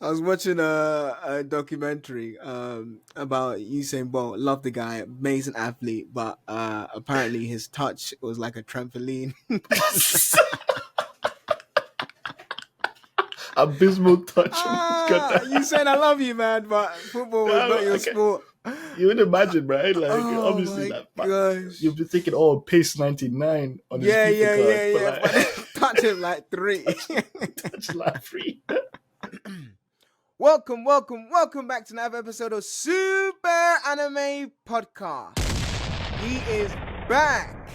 I was watching a documentary about Usain Bolt. Love the guy, amazing athlete, but apparently his touch was like a trampoline. Abysmal touch. Usain, I love you, man, but football was not your sport. You would imagine, right? Like, Oh obviously, my like, gosh. you'll be thinking, oh, pace 99 on his Yeah, FIFA card. yeah. But they touch him like 3. Touch like 3. Welcome back to another episode of Suuuper Anime Podcast. He is back.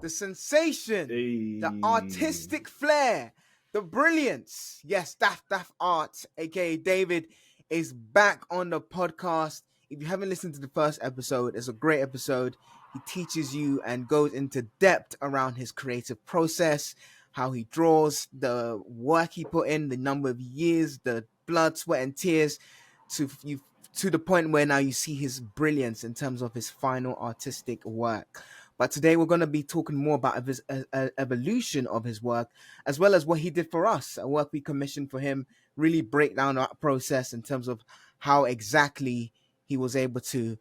The sensation, the artistic flair, the brilliance. Yes, DaffDuff Art, aka David, is back on the podcast. If you haven't listened to the first episode, it's a great episode. He teaches you and goes into depth around his creative process, how he draws, the work he put in, the number of years, the blood, sweat, and tears to the point where now you see his brilliance in terms of his final artistic work. But today we're going to be talking more about his evolution of his work, as well as what he did for us, a work we commissioned for him, really break down that process in terms of how exactly he was able to,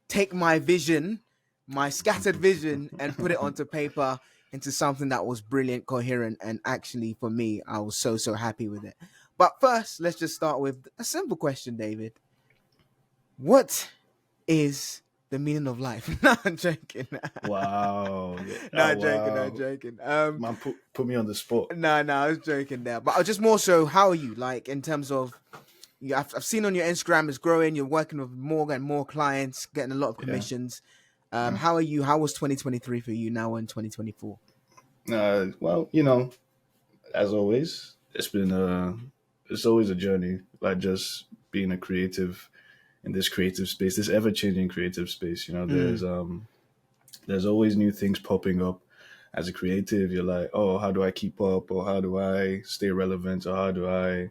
take my vision, my scattered vision, and put it onto paper into something that was brilliant, coherent, and actually for me, I was so happy with it. But first, let's just start with a simple question, David. What is the meaning of life? No, I'm joking. Wow. Not joking. Man, put me on the spot. No, I was joking there. But just more so, how are you? Like, in terms of, I've seen on your Instagram it's growing. You're working with more and more clients, getting a lot of commissions. Yeah. How are you? How was 2023 for you now in 2024? Well, as always, it's always a journey. Like just being a creative in this creative space, this ever-changing creative space. There's always new things popping up. As a creative, you're like, oh, how do I keep up, or how do I stay relevant, or how do I,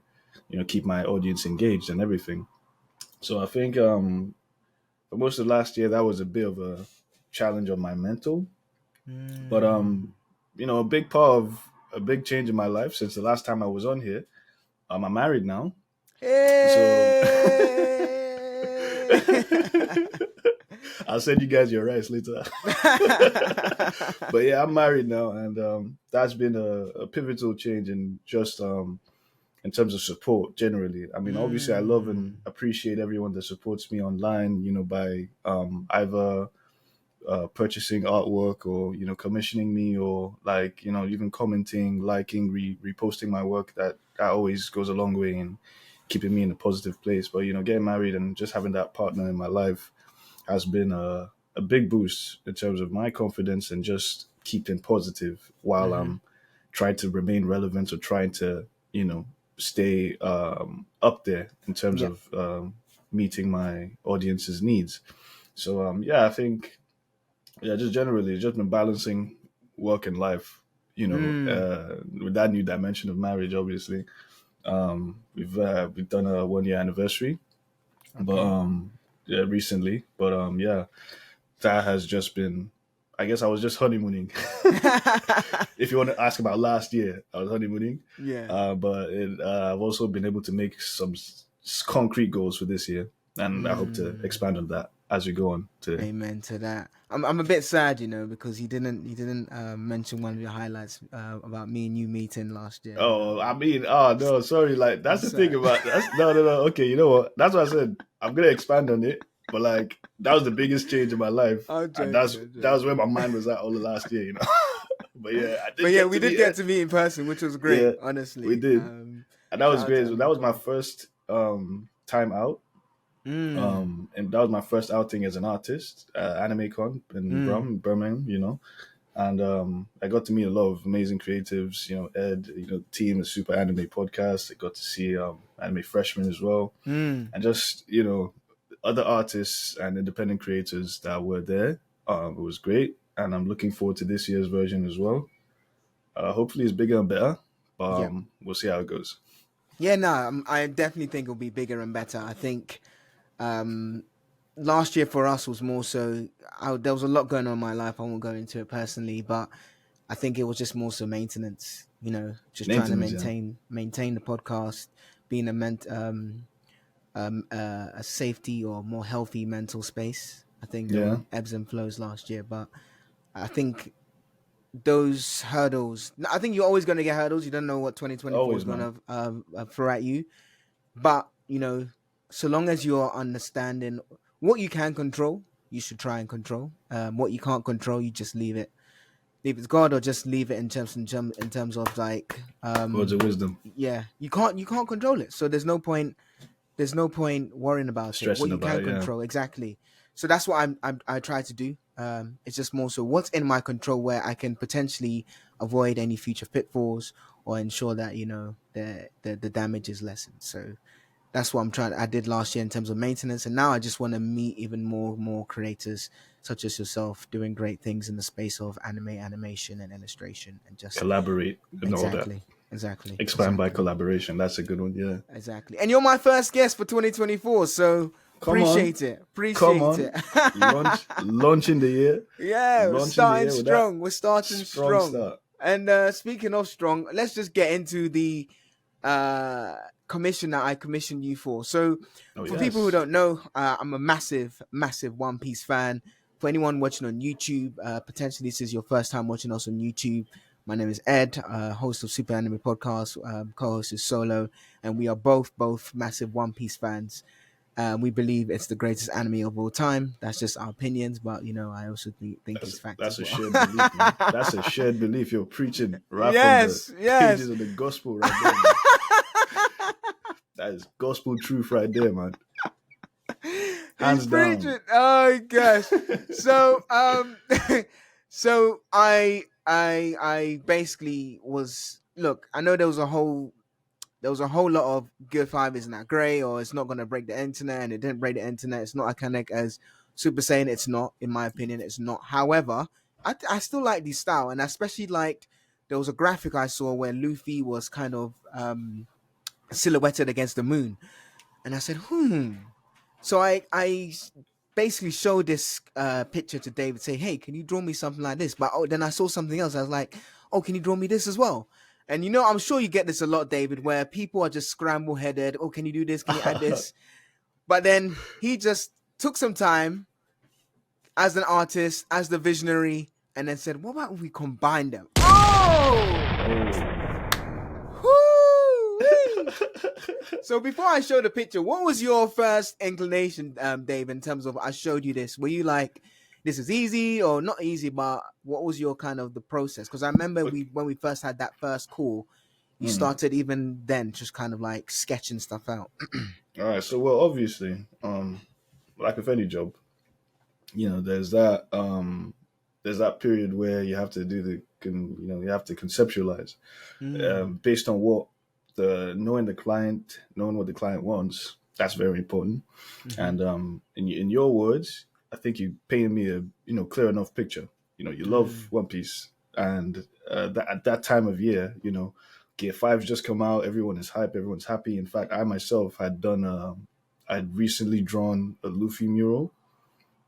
keep my audience engaged and everything. So I think for most of last year, that was a bit of a challenge on my mental. But a big change in my life since the last time I was on here. I'm married now. Hey! So I'll send you guys your rice later. But yeah, I'm married now, and that's been a pivotal change in just in terms of support generally. I mean, obviously, I love and appreciate everyone that supports me online. By either purchasing artwork or commissioning me, or like even commenting, liking, reposting my work. That always goes a long way in keeping me in a positive place. But getting married and just having that partner in my life has been a big boost in terms of my confidence and just keeping positive while I'm trying to remain relevant, or trying to stay up there in terms of meeting my audience's needs. So I think just generally just been balancing work and life, with that new dimension of marriage. Obviously, we've done a 1-year anniversary, but recently, but that has just been, I guess I was just honeymooning. If you want to ask about last year, I was honeymooning. Yeah. But I've also been able to make some concrete goals for this year, and I hope to expand on that as we go on today. Amen to that. I'm a bit sad, because he didn't mention one of your highlights about me and you meeting last year. Oh, I mean, no, sorry. Like that's the thing about that's no. Okay, you know what? That's what I said. I'm gonna expand on it, but like that was the biggest change in my life, and that was where my mind was at all the last year, But yeah, we did get to meet in person, which was great. Yeah, honestly, we did, and that was great. So that was my first time out. And that was my first outing as an artist, Anime Con in Birmingham, and I got to meet a lot of amazing creatives, Ed, the team, the Suuuper Anime podcast. I got to see Anime Freshmen as well, and just other artists and independent creators that were there. It was great, and I'm looking forward to this year's version as well. Hopefully, it's bigger and better, but we'll see how it goes. Yeah, no, I definitely think it'll be bigger and better. I think. Last year for us was more so, there was a lot going on in my life. I won't go into it personally, but I think it was just more so maintenance, just trying to maintain the podcast, being a safety or more healthy mental space. I think there Yeah. were ebbs and flows last year, but I think those hurdles. I think you're always going to get hurdles. You don't know what 2024 is Always, going man. to throw at you, but so long as you're understanding what you can control, you should try and control. What you can't control, you just leave it. Leave it to God, or just leave it in terms of like Words of wisdom. yeah, you can't control it, so there's no point worrying about it. What Stressing you about can it, yeah. control, exactly. So that's what I try to do. It's just more so what's in my control, where I can potentially avoid any future pitfalls or ensure that the damage is lessened. So that's what I did last year in terms of maintenance, and now I just want to meet even more creators such as yourself doing great things in the space of animation, and illustration, and just Collaborate and all that. exactly Expand by collaboration. That's a good one, yeah. exactly. And you're my first guest for 2024, so Come on. appreciate it. Launching the year. Yeah, we're starting strong. We're starting strong strong. start. And speaking of strong, let's just get into the commission that I commissioned you for. So, for people who don't know, I'm a massive One Piece fan. For anyone watching on YouTube, potentially this is your first time watching us on YouTube. My name is Ed, host of Suuuper Anime podcast. Co-host is Solo, and we are both massive One Piece fans. We believe it's the greatest anime of all time. That's just our opinions, but I also think it's fact. That's as a well. shared belief, man. That's a shared belief. You're preaching right from the pages of the gospel right there. Man. That is gospel truth right there, man. Hands down. Preaching. Oh gosh. So so I basically was, look, I know there was a whole lot of Gear 5 isn't that great, or it's not going to break the internet, and it didn't break the internet. It's not iconic as Super Saiyan. It's not, in my opinion, it's not. However, I still like the style, and I especially liked, there was a graphic I saw where Luffy was kind of silhouetted against the moon. And I said, So I basically showed this picture to David, say, hey, can you draw me something like this? But then I saw something else. I was like, oh, can you draw me this as well? And I'm sure you get this a lot, David, where people are just scramble-headed. Oh, can you do this? Can you add this? But then he just took some time as an artist, as the visionary, and then said, what about if we combine them? So before I show the picture, what was your first inclination, Dave, in terms of I showed you this? Were you like, this is easy, or not easy, but what was your kind of the process? Because I remember when we first had that first call, you started even then just kind of like sketching stuff out. All right. So, well, obviously, like with any job, there's that period where you have to do you have to conceptualize based on what knowing what the client wants. That's very important. And in your words, I think you painted me a clear enough picture. You love One Piece, and at that time of year, Gear 5's just come out. Everyone is hype. Everyone's happy. In fact, I myself had I'd recently drawn a Luffy mural.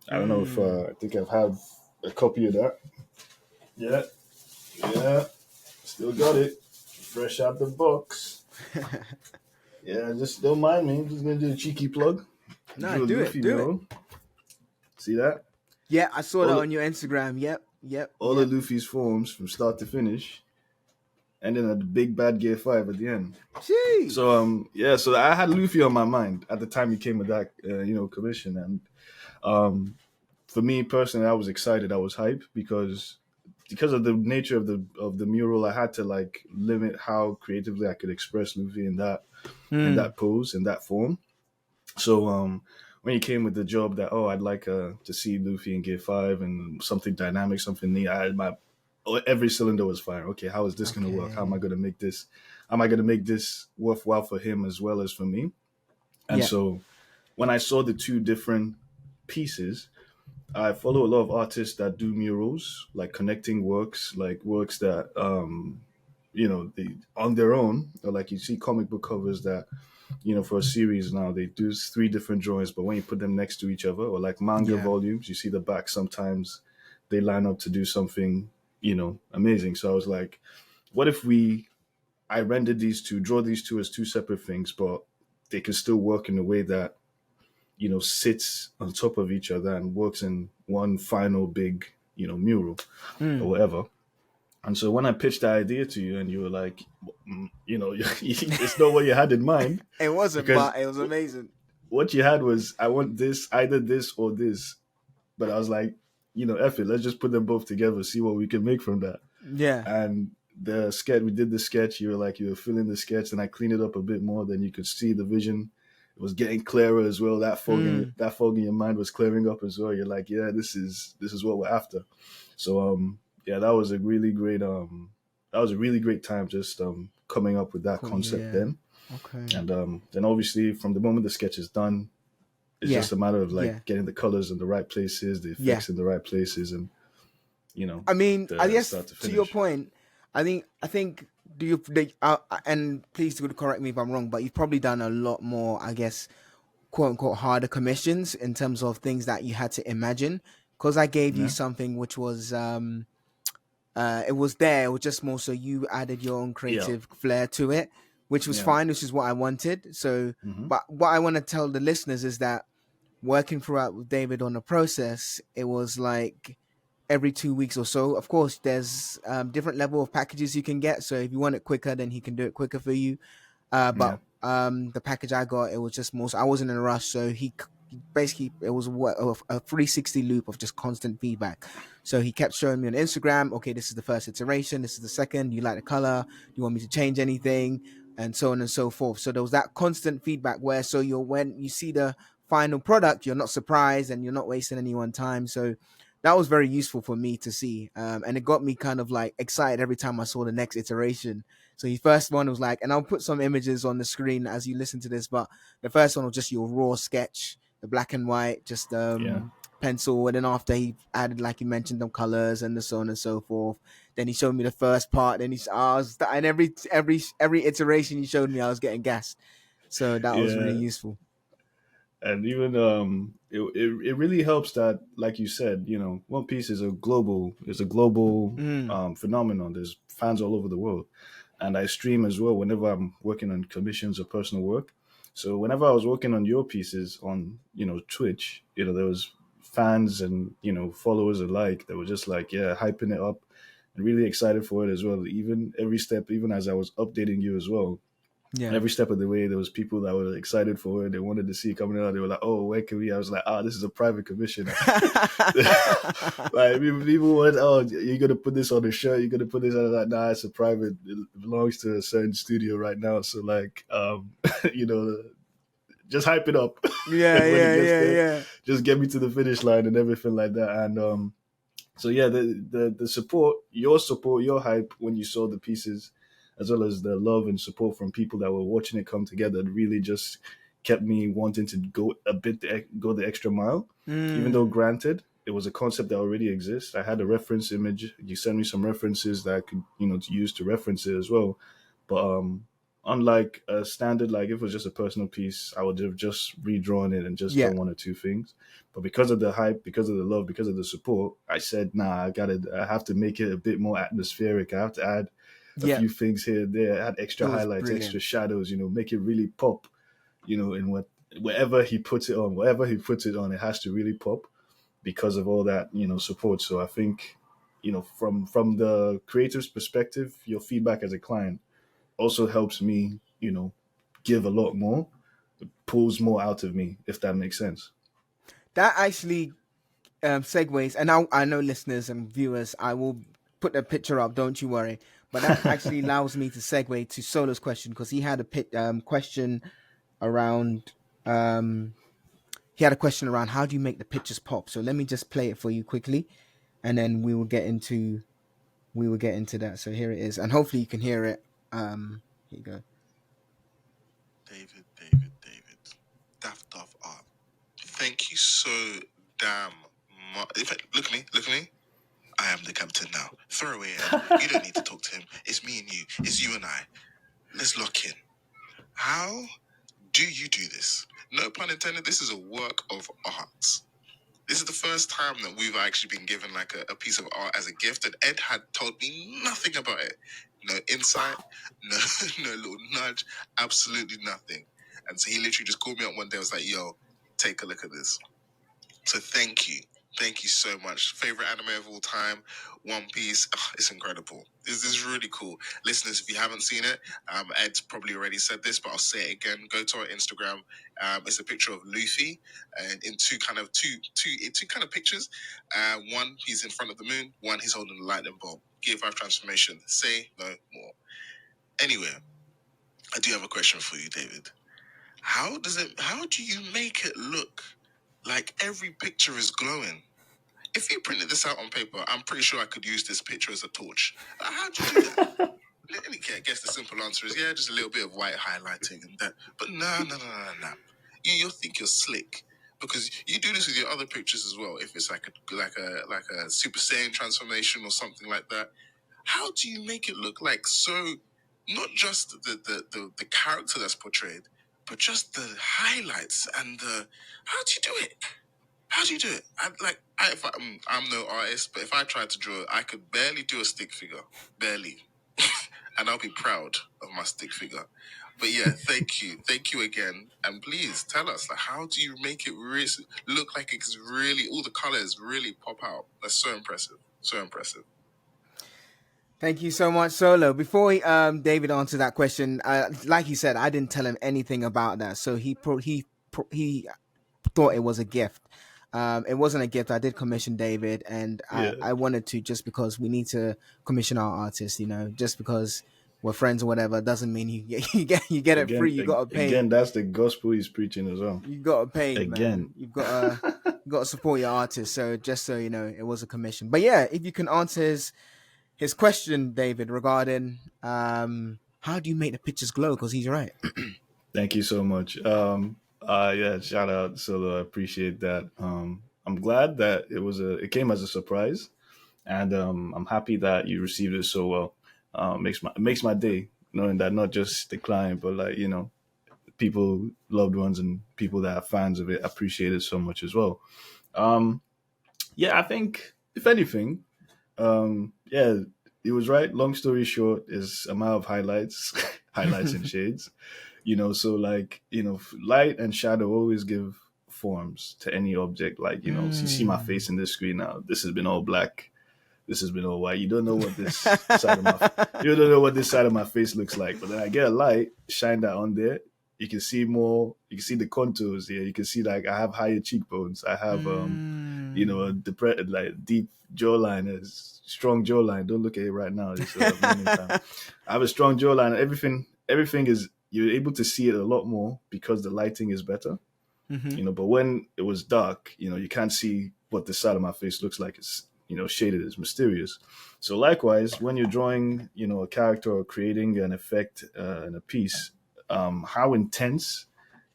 I don't know if I think I've had a copy of that. Yeah, still got it, fresh out the box. Yeah, just don't mind me. I'm just gonna do a cheeky plug. No, do it. See that? Yeah, I saw that on your Instagram. Yep. All of Luffy's forms from start to finish, and then a big bad Gear 5 at the end. Jeez. So so I had Luffy on my mind at the time he came with that commission, and for me personally, I was excited. I was hyped because of the nature of the mural. I had to like limit how creatively I could express Luffy in that pose, in that form. So when he came with the job that I'd like to see Luffy in Gear 5 and something dynamic, something neat, every cylinder was firing. Okay, how is this going to work? How am I going to make this? How am I going to make this worthwhile for him as well as for me? And so when I saw the two different pieces, I follow a lot of artists that do murals, like connecting works, like works that they on their own, or like you see comic book covers that for a series now they do 3 different drawings, but when you put them next to each other, or like manga volumes, you see the back sometimes they line up to do something amazing. So I was like, what if I rendered draw these two as two separate things, but they can still work in a way that, sits on top of each other and works in one final big, mural or whatever. And so when I pitched the idea to you and you were like, it's not what you had in mind. It wasn't, Because but it was amazing. what you had was, I want this, either this or this. But I was like, F it, let's just put them both together, see what we can make from that. Yeah. And the sketch, we did the sketch, you were filling the sketch, and I cleaned it up a bit more, then you could see the vision. It was getting clearer as well. That fog in your mind was clearing up as well. You're like, yeah, this is what we're after. So yeah, that was a really great time just coming up with that concept then. Okay. And then obviously from the moment the sketch is done, it's just a matter of getting the colors in the right places, the effects in the right places, and I mean, I guess to your point, I think and please correct me if I'm wrong, but you've probably done a lot more, I guess, quote unquote harder commissions in terms of things that you had to imagine. Because I gave you something which was it was there. It was just more so you added your own creative flair to it, which was fine, which is what I wanted. So, but what I want to tell the listeners is that working throughout with David on the process, it was like every 2 weeks or so. Of course, there's different level of packages you can get. So if you want it quicker, then he can do it quicker for you. But the package I got, it was just more. So I wasn't in a rush. So he basically, it was a 360 loop of just constant feedback. So he kept showing me on Instagram, okay, this is the first iteration, this is the second. You like the color? Do you want me to change anything? And so on and so forth. So there was that constant feedback where when you see the final product, you're not surprised and you're not wasting anyone's time. So that was very useful for me to see. And it got me kind of like excited every time I saw the next iteration. So the first one was like, and I'll put some images on the screen as you listen to this, but the first one was just your raw sketch, the black and white, just pencil. And then after he added, like you mentioned, them colors and the so on and so forth. Then he showed me the first part. Then and every iteration he showed me, I was getting gassed. So that was really useful. And even it really helps that, like you said, One Piece is a global phenomenon. There's fans all over the world, and I stream as well whenever I'm working on commissions or personal work. So whenever I was working on your pieces on Twitch, there was fans and followers alike that were just like hyping it up and really excited for it as well. Even every step, even as I was updating you as well. Yeah. Every step of the way, there was people that were excited for it. They wanted to see it coming out. They were like, "Oh, where can we?" I was like, this is a private commission." Like people wanted, "Oh, you're gonna put this on a shirt? You're gonna put this on that?" Nah, it's a private. It belongs to a certain studio right now. So like, just hype it up. Yeah. Just get me to the finish line and everything like that. And so yeah, the support, your hype when you saw the pieces, as well as the love and support from people that were watching it come together, really just kept me wanting to go the extra mile. Even though, granted, it was a concept that already exists. I had a reference image. You sent me some references that I could, to use to reference it as well. But unlike a standard, like if it was just a personal piece, I would have just redrawn it and just done one or two things. But because of the hype, because of the love, because of the support, I said, nah, I have to make it a bit more atmospheric. I have to add a few things here and there, add extra highlights, extra shadows, make it really pop, in wherever he puts it on, it has to really pop because of all that, support. So I think, from the creator's perspective, your feedback as a client also helps me, give a lot more, pulls more out of me, if that makes sense. That actually segues, and I know listeners and viewers, I will put a picture up, don't you worry. But that actually allows me to segue to Solo's question, because he had a question around how do you make the pictures pop. So let me just play it for you quickly, and then we will get into that. So here it is, and hopefully you can hear it. Here you go. David, DaffDuff Art. Thank you so damn much. Look at me. I am the captain now. Throw away Ed. You don't need to talk to him. It's me and you. It's you and I. Let's lock in. How do you do this? No pun intended, this is a work of art. This is the first time that we've actually been given like a piece of art as a gift, and Ed had told me nothing about it. No insight, no no little nudge, absolutely nothing. And so he literally just called me up one day and was like, yo, take a look at this. So thank you. Thank you so much. Favorite anime of all time, One Piece. Oh, it's incredible. This is really cool. Listeners, if you haven't seen it, Ed's probably already said this, but I'll say it again. Go to our Instagram. It's a picture of Luffy, and in two kind of pictures. One, he's in front of the moon. One, he's holding a lightning bolt. Gear 5 transformation. Say no more. Anyway, I do have a question for you, David. How do you make it look like every picture is glowing? If you printed this out on paper, I'm pretty sure I could use this picture as a torch. How'd you do that? I guess the simple answer is just a little bit of white highlighting and that. But no. You'll think you're slick because you do this with your other pictures as well. If it's like a Super Saiyan transformation or something like that, how do you make it look like so? Not just the character that's portrayed, but just the highlights and the. How do you do it? How do you do it? I'm no artist, but if I tried to draw, I could barely do a stick figure, barely, and I'll be proud of my stick figure. But yeah, thank you again, and please tell us, like, how do you make it really look like it's really all the colors really pop out? That's so impressive, so impressive. Thank you so much, Solo. Before David answered that question, like he said, I didn't tell him anything about that, so he thought it was a gift. It wasn't a gift. I did commission David, and I wanted to, just because we need to commission our artists. Just because we're friends or whatever doesn't mean you get it free. You gotta pay. Again, that's the gospel he's preaching as well. You gotta pay again. Man. You've got to support your artists. So just so you know, it was a commission. But yeah, if you can answer his question, David, regarding how do you make the pictures glow? Because he's right. Thank you so much. Shout out Solo. I appreciate that. I'm glad that it came as a surprise, and I'm happy that you received it so well. Makes my day knowing that not just the client, but like people, loved ones, and people that are fans of it appreciate it so much as well. I think if anything, it was right. Long story short, is a amount of highlights, highlights and shades. So light and shadow always give forms to any object. So you see my face in this screen now. This has been all black. This has been all white. You don't know what this side of my face looks like. But then I get a light, shine that on there. You can see more. You can see the contours here. You can see I have higher cheekbones. I have a deep jawline, a strong jawline. Don't look at it right now. I have a strong jawline. Everything is. You're able to see it a lot more because the lighting is better. Mm-hmm. But when it was dark, you can't see what the side of my face looks like. It's shaded, it's mysterious. So likewise, when you're drawing a character or creating an effect in a piece, how intense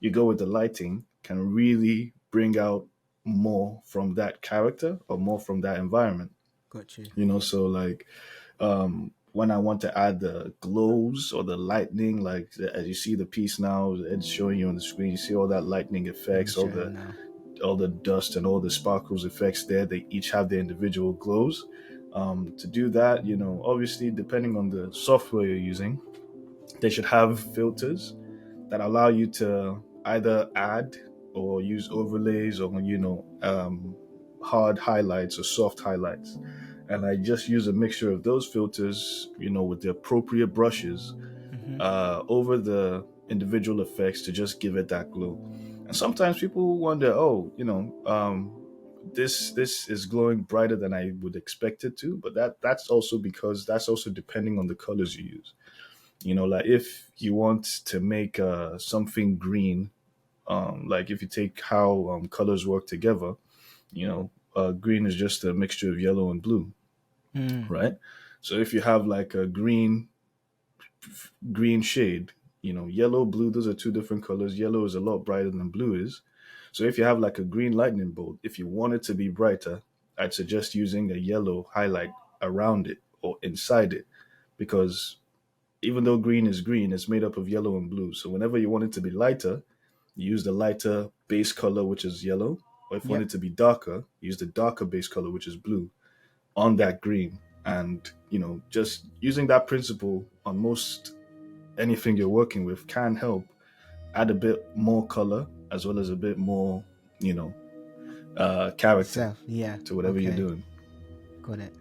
you go with the lighting can really bring out more from that character or more from that environment. Got you. When I want to add the glows or the lightning, as you see the piece now, it's showing you on the screen. You see all that lightning effects, all the dust and all the sparkles effects there. They each have their individual glows. To do that, obviously depending on the software you're using, they should have filters that allow you to either add or use overlays or hard highlights or soft highlights. And I just use a mixture of those filters, with the appropriate brushes over the individual effects to just give it that glow. And sometimes people wonder, this is glowing brighter than I would expect it to. But that's also because that's also depending on the colors you use. If you want to make something green, if you take how colors work together, green is just a mixture of yellow and blue, right? So if you have like a green shade, yellow, blue, those are two different colors. Yellow is a lot brighter than blue is. So if you have like a green lightning bolt, if you want it to be brighter, I'd suggest using a yellow highlight around it or inside it, because even though green is green, it's made up of yellow and blue. So whenever you want it to be lighter, you use the lighter base color, which is yellow, or if you want it to be darker, use the darker base color, which is blue, on that green. And, just using that principle on most anything you're working with can help add a bit more color as well as a bit more, character to whatever you're doing. Got it.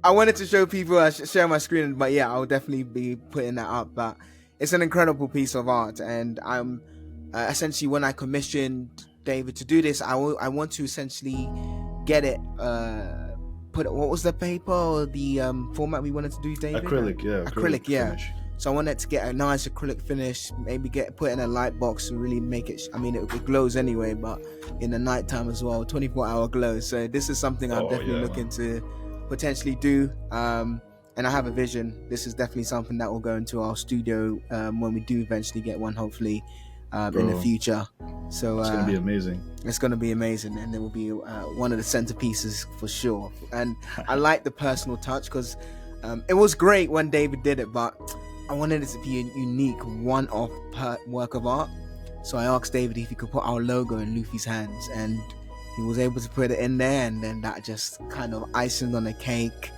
I wanted to show people, share my screen, but yeah, I'll definitely be putting that up. But it's an incredible piece of art, and I'm essentially, when I commissioned David to do this, I want to essentially get it. What was the paper or the format we wanted to do, David? Acrylic, yeah. Finish. So I wanted to get a nice acrylic finish, maybe put in a light box and really make it. It glows anyway, but in the nighttime as well, 24-hour glow. So this is something I'm definitely looking to potentially do. And I have a vision. This is definitely something that will go into our studio when we do eventually get one, hopefully in the future. So it's gonna be amazing. It's gonna be amazing, and it will be one of the centerpieces for sure. And I like the personal touch because it was great when David did it, but I wanted it to be a unique one-off work of art. So I asked David if he could put our logo in Luffy's hands, and he was able to put it in there, and then that just kind of icing on the cake,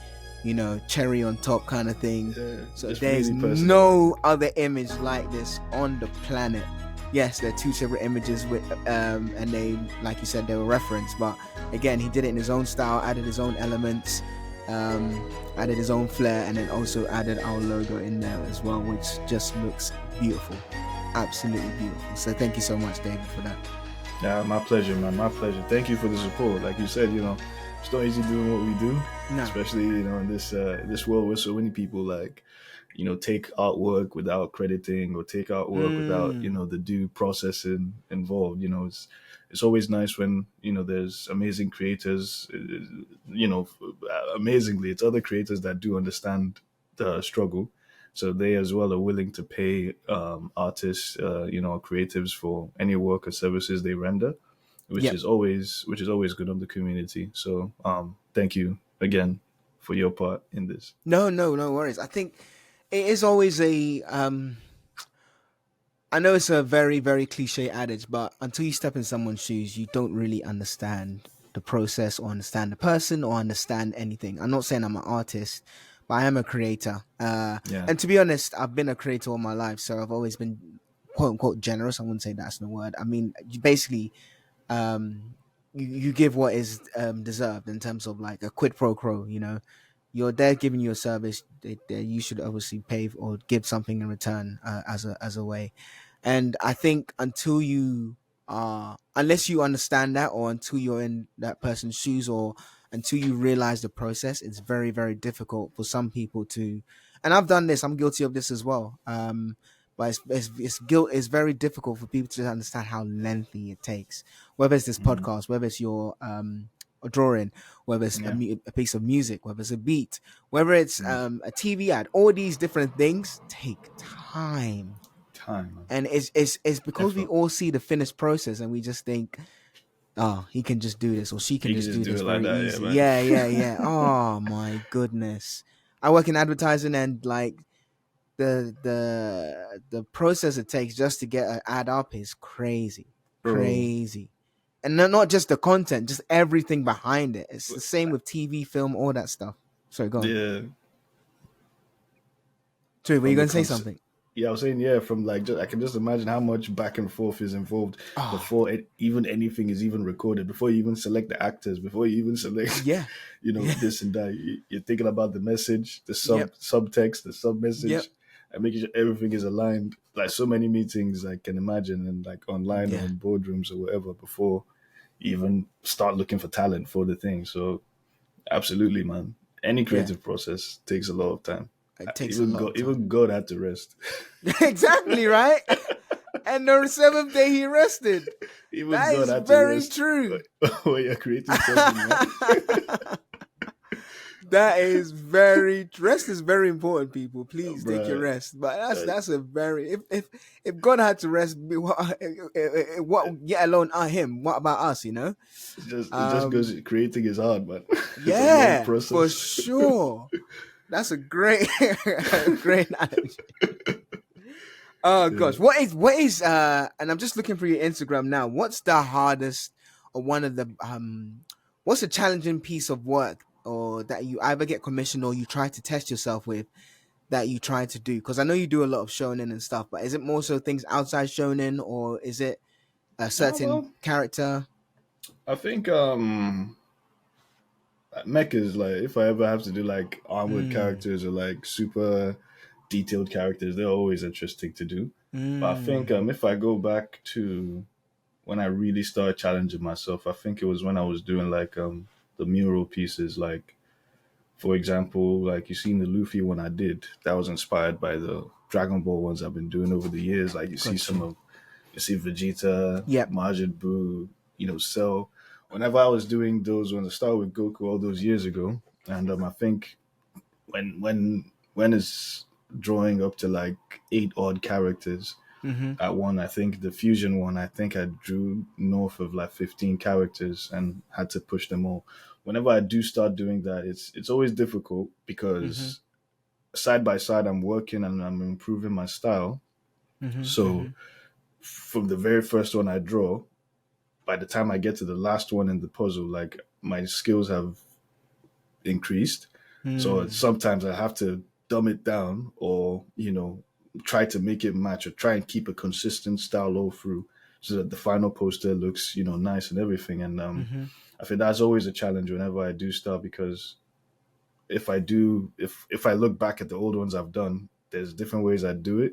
cherry on top kind of thing. So there's really no other image like this on the planet. Yes, there are two separate images with and they, like you said, they were referenced, but again, he did it in his own style, added his own elements, added his own flair, and then also added our logo in there as well, which just looks beautiful, absolutely beautiful. So thank you so much, David, for that. Yeah, my pleasure, man. My pleasure. Thank you for the support. Like you said, it's not easy doing what we do, especially in this world where so many people take artwork without crediting or take artwork without the due processing involved. It's always nice when there's amazing creators. Amazingly, it's other creators that do understand the struggle, so they as well are willing to pay artists, creatives for any work or services they render, which is always good on the community. So thank you again for your part in this. No worries. I think it is always I know it's a very, very cliche adage, but until you step in someone's shoes, you don't really understand the process or understand the person or understand anything. I'm not saying I'm an artist, but I am a creator. And to be honest, I've been a creator all my life, so I've always been quote unquote generous. I wouldn't say that's the word. I mean, you basically you give what is deserved in terms of like a quid pro quo. You're there giving you a service. You should obviously pay or give something in return as a way. And I think until you unless you understand that, or until you're in that person's shoes, or until you realize the process, it's very, very difficult for some people to. And I've done this. I'm guilty of this as well. But it's very difficult for people to understand how lengthy it takes. Whether it's this podcast, whether it's your a drawing, whether it's a piece of music, whether it's a beat, whether it's a TV ad, all these different things take time. And it's because we all see the finished process and we just think, oh, he can just do this, or she can just do this very easy. Yeah. Oh my goodness. I work in advertising, and like the process it takes just to get an ad up is crazy. And not just the content, just everything behind it. It's the same with TV, film, all that stuff. Sorry, go on. Yeah. Sorry, were you going to say something? Yeah, I was saying, from I can just imagine how much back and forth is involved before even anything is even recorded, before you even select the actors, before you even select, this and that. You're thinking about the message, the subtext, the sub-message, and making sure everything is aligned. Like so many meetings I can imagine, and like online or in boardrooms or whatever, before you even start looking for talent for the thing. So absolutely, man. Any creative process takes a lot of time. It takes a lot of time. Even God had to rest. Exactly, right? And on the seventh day he rested. Even that God is had to very rest. true. When you're creating something, man. That is rest is very important, people. Please take your rest. But that's a very if God had to rest, what yet alone him? What about us? It just goes, creating is hard, man. Yeah, for sure. That's a great analogy. Oh gosh, what is and I'm just looking for your Instagram now. What's the hardest or one of the what's a challenging piece of work or that you either get commissioned or you try to test yourself with that you try to do? Because I know you do a lot of shonen and stuff, but is it more so things outside shonen, or is it a certain Well, character? I think mech is like, if I ever have to do like armored Mm, characters or like super detailed characters, they're always interesting to do. But I think mm, if I go back to when I really started challenging myself, I think it was when I was doing like the mural pieces. Like, for example, like you seen the Luffy one I did, that was inspired by the Dragon Ball ones I've been doing over the years. Like you see got you. you see Vegeta, Yep. Majin Buu, Cell. Whenever I was doing those ones, I started with Goku all those years ago, and I think when it's drawing up to like 8 odd characters Mm-hmm. at one, I think the fusion one, I think I drew north of like 15 characters and had to push them all. Whenever I do start doing that, it's always difficult Mm-hmm. because side by side I'm working and I'm improving my style. Mm-hmm. Mm-hmm. So from the very first one I draw, by the time I get to the last one in the puzzle, like my skills have increased. So Mm. sometimes I have to dumb it down or, try to make it match or try and keep a consistent style all through so that the final poster looks, nice and everything. And Mm-hmm. I think that's always a challenge whenever I do start because if I look back at the old ones I've done, there's different ways I do it.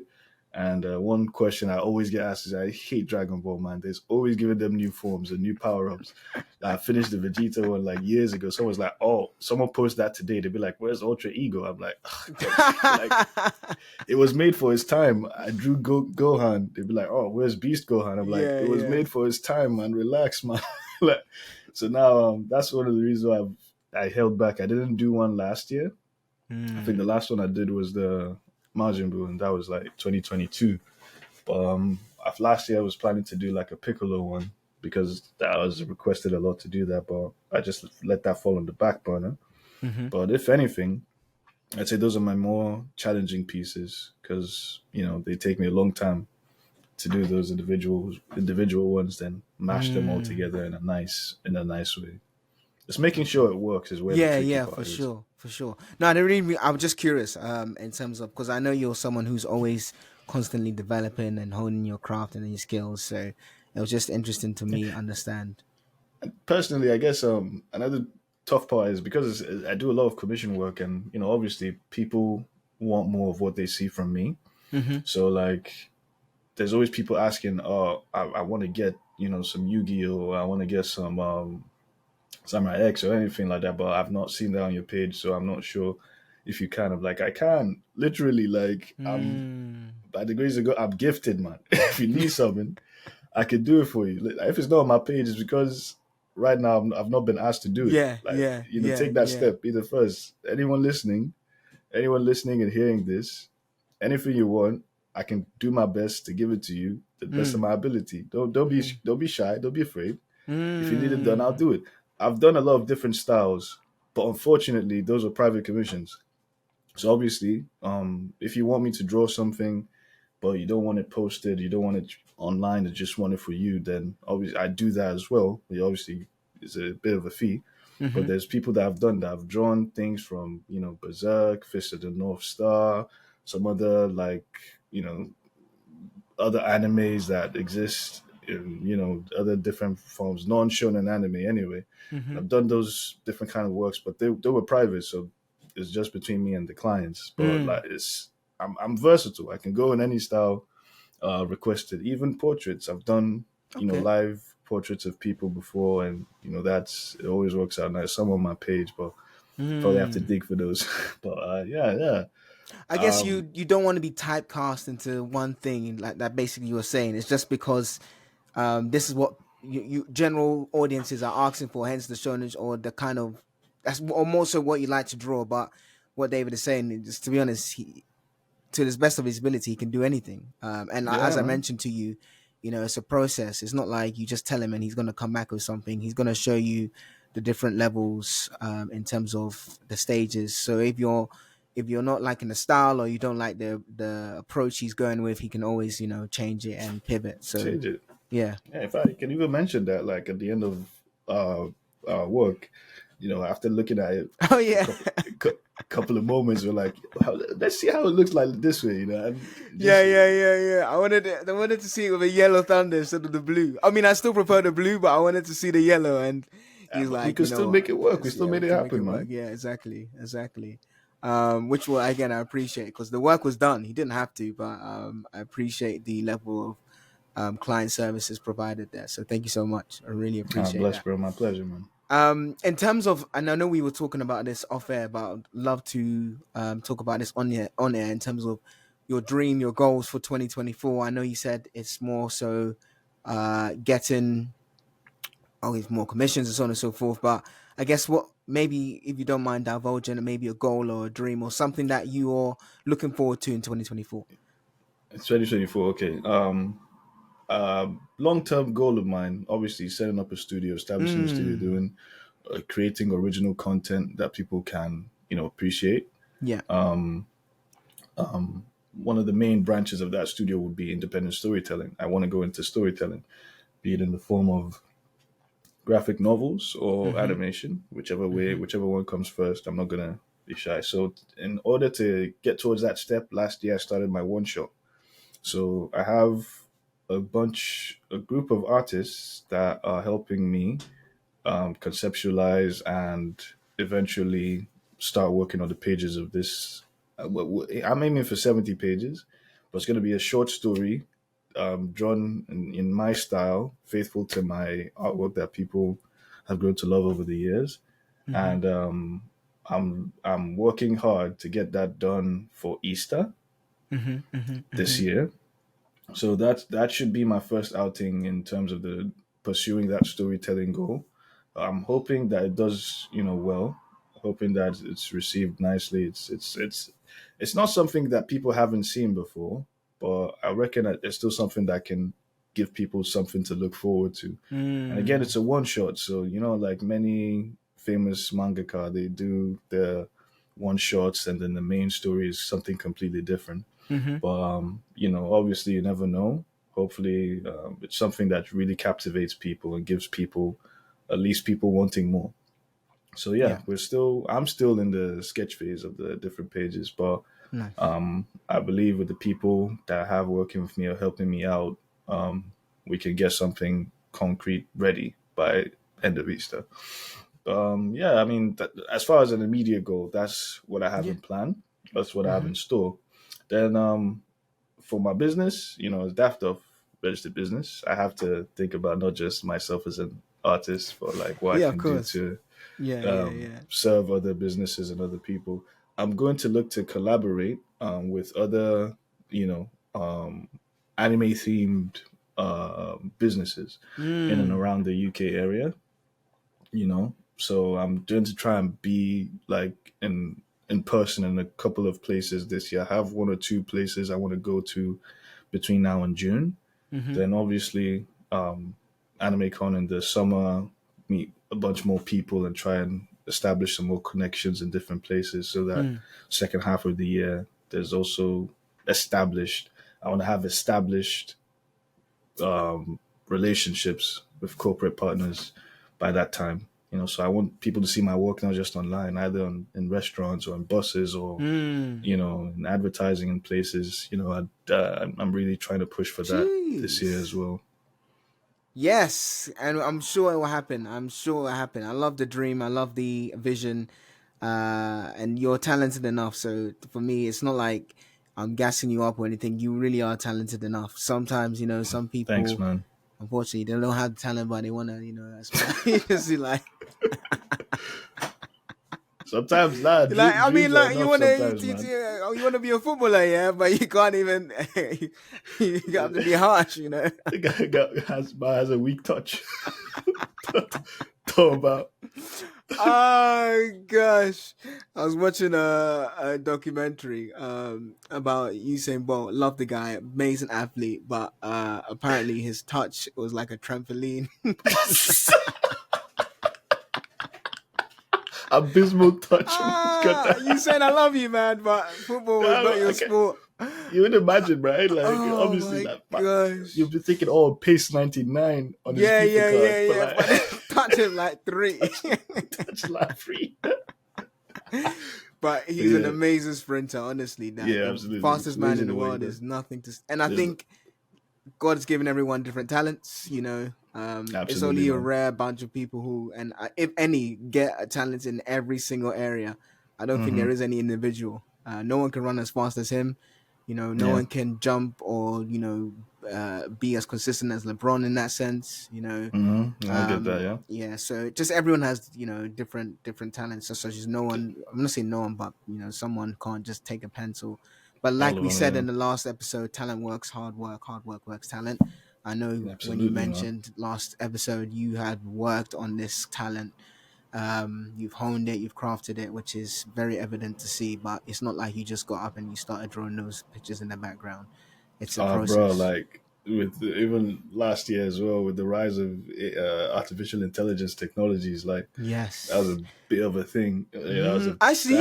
And one question I always get asked is, I hate Dragon Ball, man. There's always giving them new forms and new power ups. I finished the Vegeta one like years ago. Someone's like, "Oh, someone post that today." They'd be like, "Where's Ultra Ego?" I'm like, like it was made for his time. I drew Gohan. They'd be like, "Oh, where's Beast Gohan?" I'm like, Yeah, it was yeah. made for his time, man. Relax, man. Like, so now that's one of the reasons why I held back. I didn't do one last year. I think the Mm. last one I did was the Majin Buu, and that was like 2022. But last year I was planning to do like a Piccolo one because that was requested a lot to do that, but I just let that fall on the back burner. Mm-hmm. But if anything, I'd say those are my more challenging pieces because they take me a long time to do those individual ones, then mash them all Mm. together in a nice way. Just making sure it works is where the Yeah, tricky yeah, for part is. sure, for sure. No, I didn't really. I was just curious, in terms of because I know you're someone who's always constantly developing and honing your craft and your skills. So it was just interesting to me understand. Personally, I guess another tough part is because I do a lot of commission work, and obviously people want more of what they see from me. Mm-hmm. So like, there's always people asking, "Oh, I want to get some Yu-Gi-Oh! I want to get some Samurai X or anything like that," but I've not seen that on your page, so I'm not sure if you kind of like. I can literally like I'm Mm. by the grace of God, I'm gifted, man. If you need something, I can do it for you. Like, if it's not on my page, it's because right now I've not been asked to do it. Yeah, Like, yeah, yeah, take that yeah. step. Be the first. Anyone listening and hearing this, anything you want, I can do my best to give it to you, the best of Mm. my ability. Don't be shy. Don't be afraid. If you need it done, I'll Mm. do it. I've done a lot of different styles, but unfortunately, those are private commissions. So obviously, if you want me to draw something but you don't want it posted, you don't want it online, you just want it for you, then obviously I do that as well. It obviously is a bit of a fee. But Mm-hmm. there's people that have done that. I've drawn things from, Berserk, Fist of the North Star, some other like, other animes that exist in, other different forms, non-shonen anime anyway. And Mm-hmm. I've done those different kind of works, but they were private, so it's just between me and the clients. But Mm. like I'm versatile. I can go in any style requested. Even portraits. I've done, Okay. live portraits of people before, and it always works out nice. Some on my page, but probably have to Mm. dig for those. But yeah, yeah. I guess Um, you don't want to be typecast into one thing like that. Basically, you were saying it's just because this is what you general audiences are asking for. Hence the shonage or the kind of that's or more so what you like to draw. But what David is saying, just to be honest, to the best of his ability, he can do anything. And yeah, as I man. mentioned to you, it's a process. It's not like you just tell him and he's going to come back with something. He's going to show you the different levels in terms of the stages. So if you're not liking the style or you don't like the approach he's going with, he can always change it and pivot. So Change it. Yeah. Yeah, in fact, you can even mention that, like at the end of work, after looking at it Oh for a yeah. couple of moments, we're like, let's see how it looks like this way, and Yeah, just yeah. I wanted to see it with a yellow thunder instead of the blue. I mean, I still prefer the blue, but I wanted to see the yellow. And he's but we like, could you know still what? make it work. We still Yeah, we made it can make it happen, work. man. Yeah, exactly. Which will again I appreciate because the work was done. He didn't have to, but I appreciate the level of client services provided there. So thank you so much. I really Ah, appreciate bless, that. bro. My pleasure, man. In terms of, and I know we were talking about this off air, but I'd love to talk about this on air in terms of your dream, your goals for 2024. I know you said it's more so getting always more commissions and so on and so forth. But I guess what maybe if you don't mind divulging, maybe a goal or a dream or something that you're looking forward to in 2024. It's 2024. Okay. Long-term goal of mine, obviously, setting up a studio, establishing a studio, Mm, doing, creating original content that people can, appreciate. yeah. One of the main branches of that studio would be independent storytelling. I want to go into storytelling, be it in the form of graphic novels or Mm-hmm, animation, whichever way, mm-hmm, whichever one comes first. I'm not gonna be shy. So, in order to get towards that step, last year I started my one shot. So I have a group of artists that are helping me conceptualize and eventually start working on the pages of this. I'm aiming for 70 pages, but it's going to be a short story drawn in my style, faithful to my artwork that people have grown to love over the years. mm-hmm, And I'm working hard to get that done for Easter mm-hmm, mm-hmm, this mm-hmm. year. So that should be my first outing in terms of the pursuing that storytelling goal. I'm hoping that it does, well. Hoping that it's received nicely. It's not something that people haven't seen before, but I reckon that it's still something that can give people something to look forward to. And again, Mm, it's a one shot, so like many famous mangaka, they do the one shots, and then the main story is something completely different. mm-hmm. But obviously, you never know. Hopefully, it's something that really captivates people and gives people, at least people wanting more. So yeah, Yeah, I'm still in the sketch phase of the different pages, but nice. I believe with the people that I have working with me or helping me out, we can get something concrete ready by end of Easter. Yeah, I mean, as far as an immediate goal, that's what I have Yeah. in plan. That's what I have Mm-hmm. in store. Then for my business, as DaffDuff registered business, I have to think about not just myself as an artist, but like what I Yeah, of can do course. to Yeah. serve other businesses and other people. I'm going to look to collaborate with other, you know, anime themed businesses in and Mm. around the UK area. So I'm going to try and be like in person in a couple of places this year. I have one or two places I want to go to between now and June. Mm-hmm. Then obviously AnimeCon in the summer, meet a bunch more people and try and establish some more connections in different places so that Mm. second half of the year there's also established. I want to have established relationships with corporate partners by that time. So I want people to see my work not just online, either in restaurants or in buses or Mm. in advertising in places. I'm really trying to push for that this year as Jeez. well. Yes, and I'm sure it will happen. I'm sure it will happen. I love the dream. I love the vision. And you're talented enough. So for me, it's not like I'm gassing you up or anything. You really are talented enough. Sometimes, some Thanks, people, man. unfortunately, they don't have the talent, but they want to, that's why you see, like, Sometimes, nah, I mean, dreams are like you enough. want to, Sometimes, man. you want to be a footballer, yeah, but you can't even. You got to be harsh. The guy has a weak touch. Talk about. Oh gosh, I was watching a documentary about Usain Bolt. Love the guy, amazing athlete, but apparently his touch was like a trampoline. abysmal touch. You saying I love you, man, but football was not your sport. You would imagine, right? Like, Oh obviously, my like, gosh. you'll be thinking, oh, pace 99 on his Yeah, FIFA card. yeah. But then touch him like 3. Touch like 3. But he's an Yeah. amazing sprinter, honestly. That Yeah, the absolutely. fastest It's man amazing in the the way he world does. is nothing to. And I There's- think God's given everyone different talents. You know, it's Absolutely, only a man. rare bunch of people who, and if any, get a talent in every single area. I don't think there is any individual. No one can run as fast as him. You know, no Yeah. one can jump or be as consistent as LeBron in that sense. You know, I get that, yeah. yeah. So just everyone has different talents. So such as no one. I'm not saying no one, but someone can't just take a pencil. But like All we of them, said yeah. in the last episode, talent works hard work works talent. I know when Absolutely, you man. mentioned last episode you had worked on this talent. You've honed it, you've crafted it, which is very evident to see. But it's not like you just got up and you started drawing those pictures in the background. It's a process. Bro, like with even last year as well, with the rise of artificial intelligence technologies, like Yes, that was a bit of a thing. That was actually,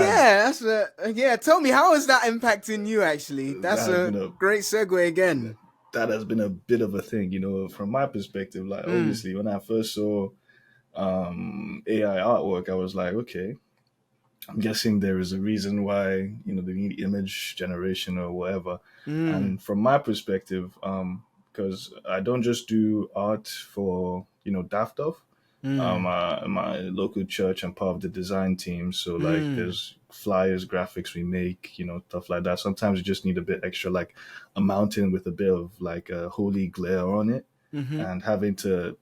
yeah. Tell me, how is that impacting you? Actually, that's That has a great segue again. That has been a bit of a thing, from my perspective. Like, obviously, when I first saw AI artwork, I was like, okay, I'm guessing there is a reason why they need image generation or whatever. And from my perspective, because I don't just do art for DaffDuff. My local church, I'm part of the design team, so like there's flyers, graphics we make, stuff like that. Sometimes you just need a bit extra, like a mountain with a bit of like a holy glare on it, and having to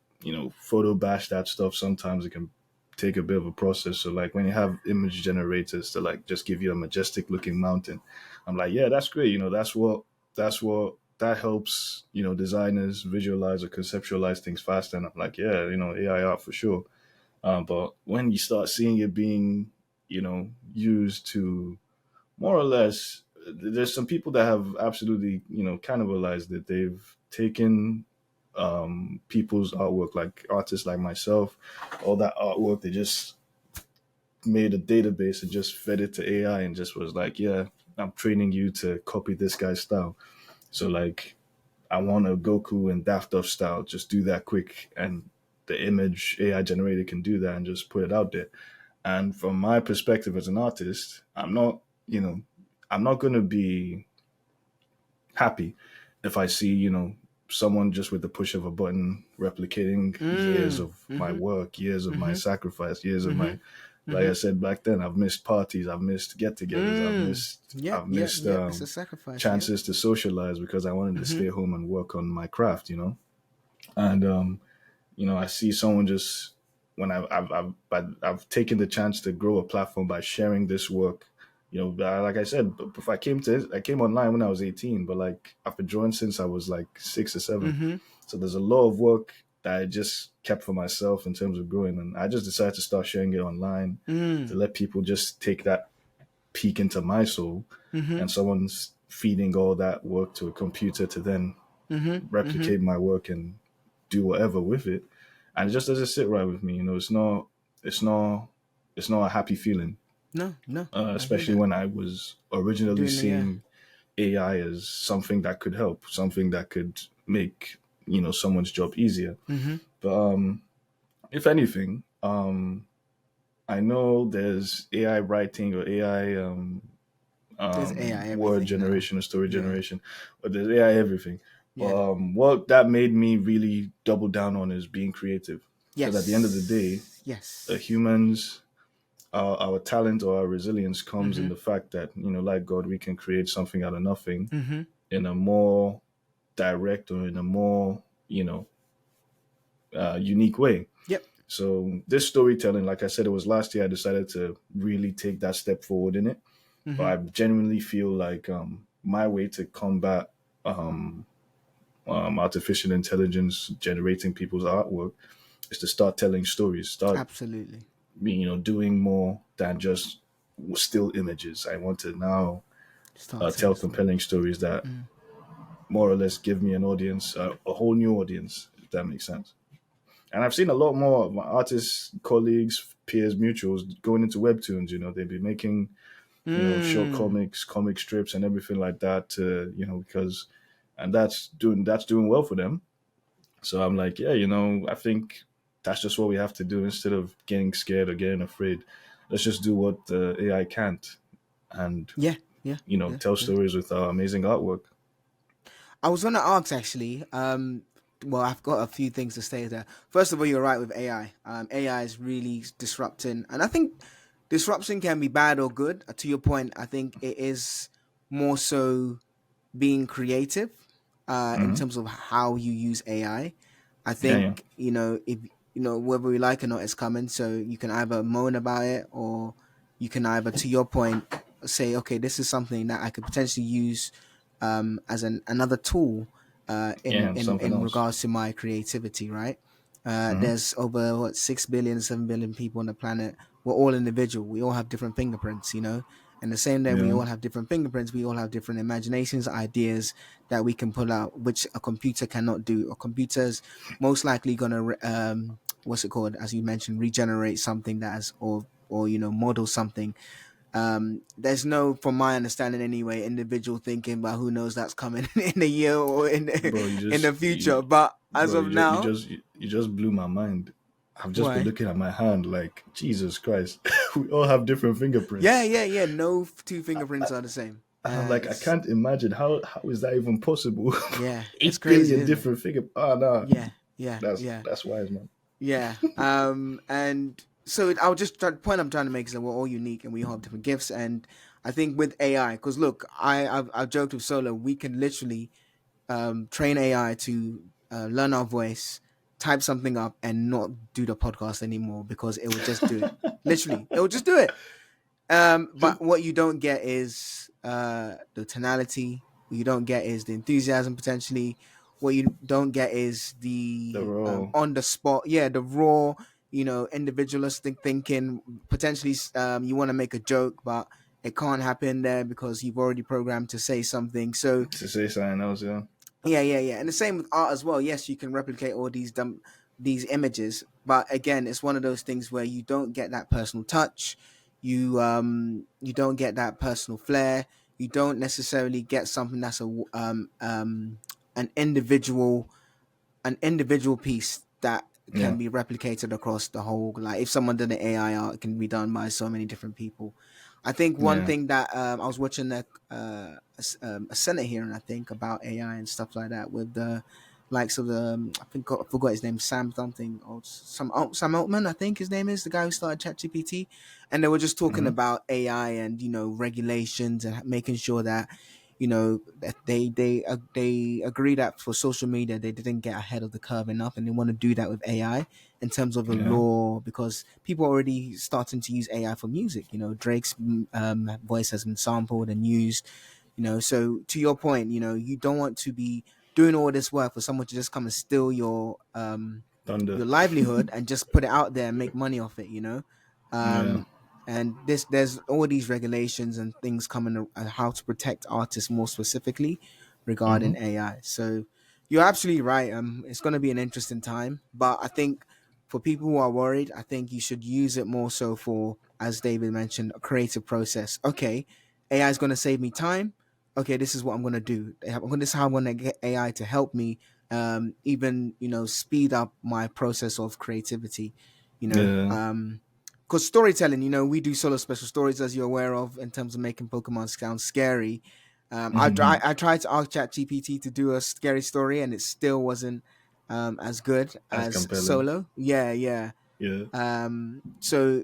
photo bash that stuff. Sometimes it can take a bit of a process. So like when you have image generators to like just give you a majestic looking mountain, I'm like, yeah, that's great. That helps, designers visualize or conceptualize things faster. And I'm like, yeah, AI art for sure. But when you start seeing it being, used to more or less, there's some people that have absolutely, cannibalized it. They've taken people's artwork, like artists like myself, all that artwork, they just made a database and just fed it to AI and just was like, yeah, I'm training you to copy this guy's style. So like, I want a Goku and DaffDuff style. Just do that quick, and the image AI generated can do that and just put it out there. And from my perspective as an artist, I'm not going to be happy if I see, someone just with the push of a button replicating years of my work, years of my sacrifice, years of my. Like I said back then, I've missed parties, I've missed get-togethers, I've missed it's a sacrifice, chances to socialize because I wanted to stay home and work on my craft, And I see someone just when I've taken the chance to grow a platform by sharing this work. Like I said, if I came online when I was 18, but like I've been drawing since I was like 6 or 7. So there's a lot of work that I just kept for myself in terms of growing. And I just decided to start sharing it online to let people just take that peek into my soul. And someone's feeding all that work to a computer to then replicate my work and do whatever with it. And it just doesn't sit right with me. It's not a happy feeling. No. Especially when I was originally seeing AI as something that could help, something that could make someone's job easier. But if anything, I know there's AI writing or AI word generation or story generation, but there's AI everything. What that made me really double down on is being creative. Because at the end of the day, humans, our talent or our resilience comes in the fact that, like God, we can create something out of nothing in a more direct or in a more, unique way. So this storytelling, like I said, it was last year I decided to really take that step forward in it. But I genuinely feel like my way to combat artificial intelligence generating people's artwork is to start telling stories. Start absolutely, doing more than just still images. I want to now tell compelling stories that more or less give me an audience, a whole new audience, if that makes sense. And I've seen a lot more of my artist colleagues peers, mutuals going into webtoons. They'd be making short comics, comic strips, and everything like that. Because and that's doing well for them. So I'm like, yeah, I think that's just what we have to do instead of getting scared or getting afraid. Let's just do what the AI can't, and Yeah. tell stories with our amazing artwork. I was gonna ask actually. Well, I've got a few things to say there. First of all, you're right with AI. AI is really disrupting, and I think disruption can be bad or good. To your point, I think it is more so being creative in Hmm. terms of how you use AI. I Yeah, yeah. think if whether we like it or not, it's coming. So you can either moan about it, or you can either, to your point, say, okay, this is something that I could potentially use as another tool Yeah, something in else. regards to my creativity, right? Hmm. There's over 6 billion, 7 billion people on the planet. We're all individual. We all have different fingerprints, And the same day we Yeah, all have different fingerprints, we all have different imaginations, ideas that we can pull out, which a computer cannot do. A computer's most likely gonna what's it called? As you mentioned, regenerate something that has, or model something. There's no, from my understanding anyway, individual thinking about who knows that's coming in a year or in bro, in the future. But as of now, you just blew my mind. I've just been why? looking at my hand like Jesus Christ. We all have different Yeah, fingerprints. yeah, yeah. No two fingerprints are the same. And I'm like, I can't imagine how is that even possible? Yeah, it's 8 billion crazy, isn't it? different finger. Oh no, Yeah, yeah, that's yeah, that's wise, man. yeah. And so I'll just the point I'm trying to make is that we're all unique and we all have different gifts. And I think with AI, because look, I've joked with Solo, we can literally train AI to learn our voice, type something up, and not do the podcast anymore because it will just do it. Literally, it will just do it. But what you don't get is the tonality. What you don't get is the enthusiasm potentially. What you don't get is The the raw. on the spot, yeah, the raw, individualistic thinking. Potentially, you want to make a joke, but it can't happen there because you've already programmed to say something. So To say something else, yeah. yeah, yeah, yeah. And the same with art as well. Yes, you can replicate all these images, but again, it's one of those things where you don't get that personal touch. You don't get that personal flair. You don't necessarily get something that's an individual an individual piece that Yeah, can be replicated across the whole. Like if someone did an AI art, it can be done by so many different people. I think one yeah. thing that I was watching a Senate hearing, I think, about AI and stuff like that with the likes of the I forgot his name, Sam something, or Sam Altman, I think his name is, the guy who started ChatGPT, and they were just talking Hmm. about AI and regulations and making sure that that they agree that for social media they didn't get ahead of the curve enough, and they want to do that with AI in terms of the Yeah, law, because people are already starting to use AI for music. Drake's voice has been sampled and used. So to your point, you don't want to be doing all this work for someone to just come and steal thunder. your livelihood and just put it out there and make money off it. Yeah. Um, and there's all these regulations and things coming how to protect artists more specifically regarding Hmm. AI. So you're absolutely right. It's going to be an interesting time, but I think for people who are worried, I think you should use it more so for, as David mentioned, a creative process. Okay, AI is going to save me time. Okay, this is what I'm going to do. This is how I'm going to get AI to help me, even speed up my process of creativity. You know, Yeah. um, because storytelling, we do solo special stories, as you're aware of, in terms of making Pokemon sound scary. I tried to ask ChatGPT to do a scary story, and it still wasn't as good As as compelling. solo. Yeah, yeah. Yeah. So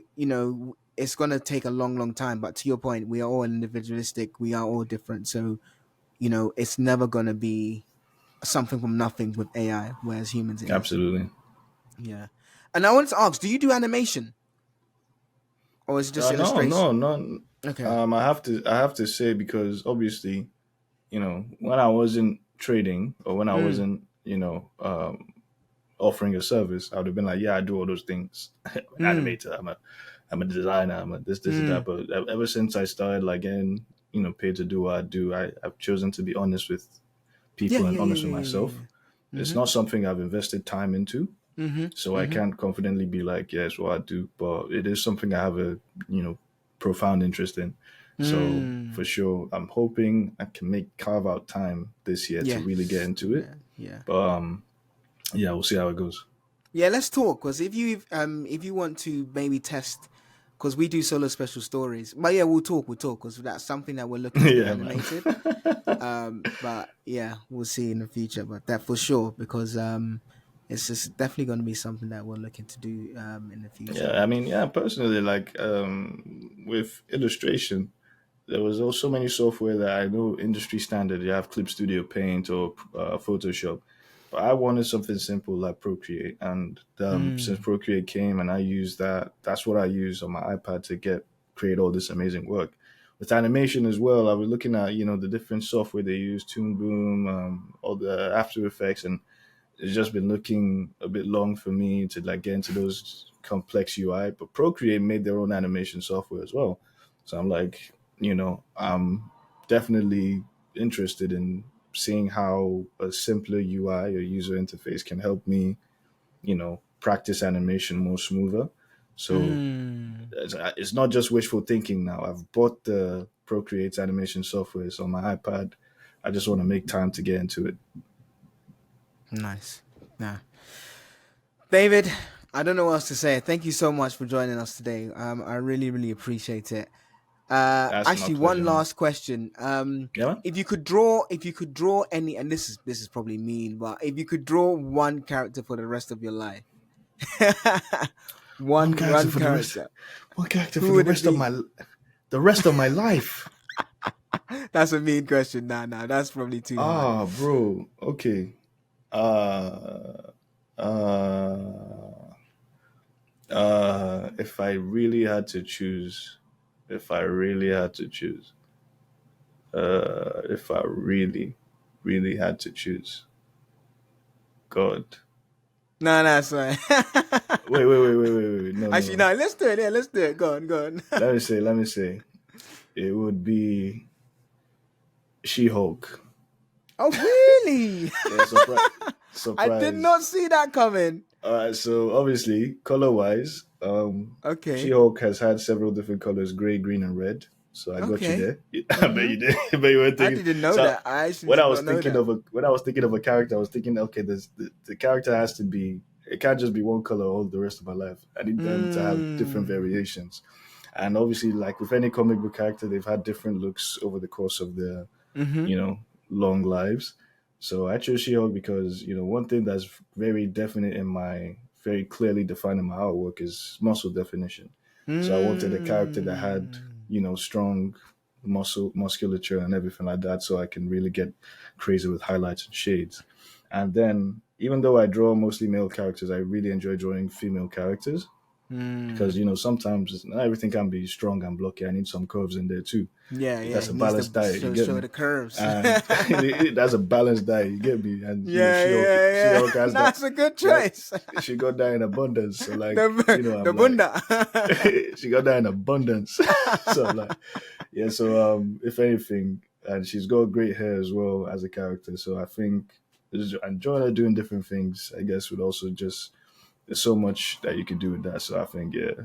it's gonna take a long, long time. But to your point, we are all individualistic. We are all different. So it's never gonna be something from nothing with AI, whereas humans it is. Absolutely. Yeah. And I wanted to ask, do you do animation, or is it just No, illustration? no, no. Okay. I have to say, because obviously, when I wasn't trading, or when I Mm, wasn't, offering a service, I would have been like, yeah, I do all those things. I'm an mm, animator. I'm a designer. I'm a this, and that. mm. But ever since I started like getting, paid to do what I do, I've chosen to be honest with Yeah, people and yeah, yeah, honest with yeah, yeah, myself. yeah. It's Mm-hmm. not something I've invested time into. So I can't confidently be like, yeah, it's what I do, but it is something I have a, profound interest in. So for sure, I'm hoping I can carve out time this year to really get into it. Yeah. But yeah, we'll see how it goes. Yeah, let's talk, because if you want to maybe test, because we do solo special stories. But yeah, we'll talk because that's something that we're looking to get animated. But yeah, we'll see in the future. But that for sure, because it's just definitely going to be something that we're looking to do in the future. Yeah, I mean, personally, like with illustration, there was also many software that I know industry standard. You have Clip Studio Paint or Photoshop, but I wanted something simple like Procreate. And since Procreate came, and I use that's what I use on my iPad to create all this amazing work. With animation as well, I was looking at the different software they use, Toon Boom, all the After Effects, and it's just been looking a bit long for me to like get into those complex UI. But Procreate made their own animation software as well, so I'm like, I'm definitely interested in seeing how a simpler UI or user interface can help me, practice animation more smoother. So it's not just wishful thinking now. I've bought the Procreate animation software on my iPad. I just want to make time to get into it. Nice. Nah. David, I don't know what else to say. Thank you so much for joining us today. I really, really appreciate it. Actually, one last question. If you could draw any, and this is probably mean, but if you could draw one character for the rest of your life, one character for the rest of my life. That's a mean question. Nah, that's probably too hard. Oh, bro. Okay. If I really had to choose, if I really had to choose, God. Nah, sorry. Wait. No, actually, no. Let's do it. Yeah, let's do it. Go on. Let me say. It would be She-Hulk. Oh, really? Yeah, surprise. I did not see that coming. All right, so obviously, color-wise, okay, She-Hulk has had several different colors: gray, green, and red. So I got you there. I bet you did. I bet you were thinking. I didn't know that. I actually when I was thinking of a character, I was thinking, okay, the character has to be. It can't just be one color all the rest of my life. I need them to have different variations. And obviously, like with any comic book character, they've had different looks over the course of their, long lives. So I chose She-Hulk because, one thing that's very definite very clearly defined in my artwork is muscle definition. So I wanted a character that had, strong musculature and everything like that, so I can really get crazy with highlights and shades. And then, even though I draw mostly male characters, I really enjoy drawing female characters. Because sometimes not everything can be strong and blocky. I need some curves in there too. Yeah. That's a balanced diet. Show the curves. That's a balanced diet. You get me? And She-Hulk has that's a good choice. She got that in abundance. So like the bunda. She got that in abundance. So like, yeah. So if anything, and she's got great hair as well as a character. So I think enjoying her doing different things, I guess, would also just. There's so much that you can do with that, so I think it's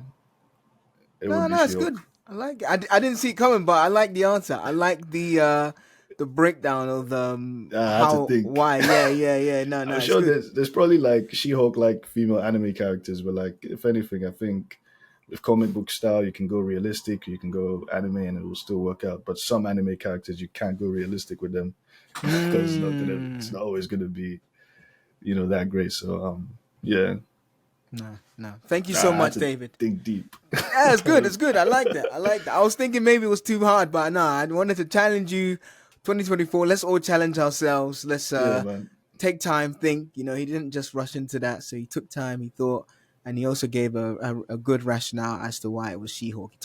good. I like it. I didn't see it coming, but I like the answer. I like the breakdown of why. Yeah. No. I'm sure there's probably like She-Hulk like female anime characters, but like if anything, I think with comic book style you can go realistic, you can go anime, and it will still work out. But some anime characters you can't go realistic with them because it's not always gonna be that great. So yeah. No. Thank you so much, David. Think deep. Yeah, it's good. I like that. I was thinking maybe it was too hard, but no, I wanted to challenge you. 2024, let's all challenge ourselves. Let's take time, think. He didn't just rush into that, so he took time, he thought, and he also gave a good rationale as to why it was She-Hulk. He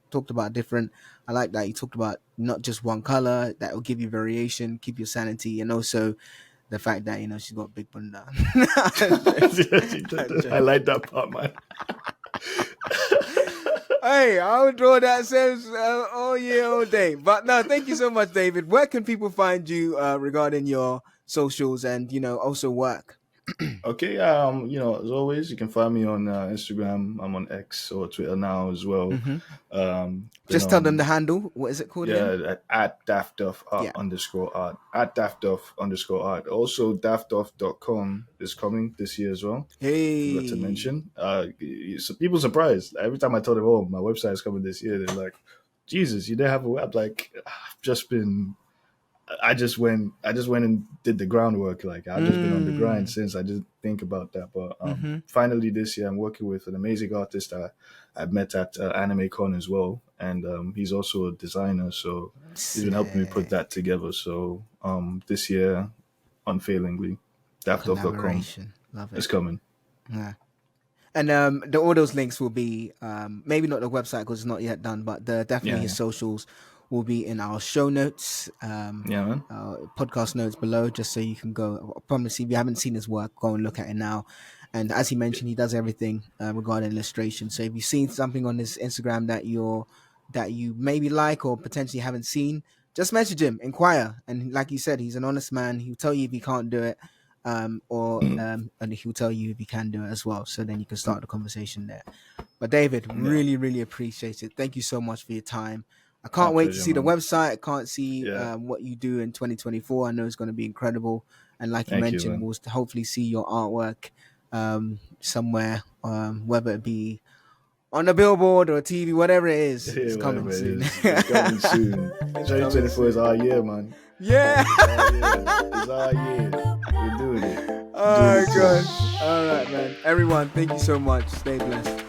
talked about different. I like that. He talked about not just one color that will give you variation, keep your sanity, and also the fact that she's got big bunda. I like that part, man. Hey, I would draw that sense all year, all day. But no, thank you so much, David. Where can people find you regarding your socials and also work? Okay, as always, you can find me on Instagram. I'm on X or Twitter now as well. Then Just tell them the handle. What is it called again? yeah, at DaffDuff Art Yeah. _art. At DaffDuff _art. Also, DaffDuff.com is coming this year as well. Hey. Forgot to mention. So people surprised. Every time I told them, oh, my website is coming this year, they're like, Jesus, you didn't have a web. Like, I've just been I just went and did the groundwork. Like I've just been on the grind since. I didn't think about that. But finally this year I'm working with an amazing artist I met at Anime Con as well. And he's also a designer. So he's been helping me put that together. So this year, unfailingly, DaffDuff.com Love it. is coming. Yeah. And all those links will be maybe not the website because it's not yet done, but definitely his socials will be in our show notes, man. podcast notes below, just so you can go. I promise you, if you haven't seen his work, go and look at it now. And as he mentioned, he does everything regarding illustration. So if you've seen something on his Instagram that you maybe like or potentially haven't seen, just message him, inquire. And like you said, he's an honest man. He'll tell you if he can't do it, and he'll tell you if he can do it as well. So then you can start the conversation there. But David, really, really appreciate it. Thank you so much for your time. I can't wait to see the website. I can't see what you do in 2024. I know it's going to be incredible. And like you mentioned, we'll hopefully see your artwork somewhere, whether it be on a billboard or a TV, whatever it is. It's coming soon. It's coming soon. 2024 is our year, man. Yeah. It's our year. We're doing it. Oh, God. All right, man. Everyone, thank you so much. Stay blessed.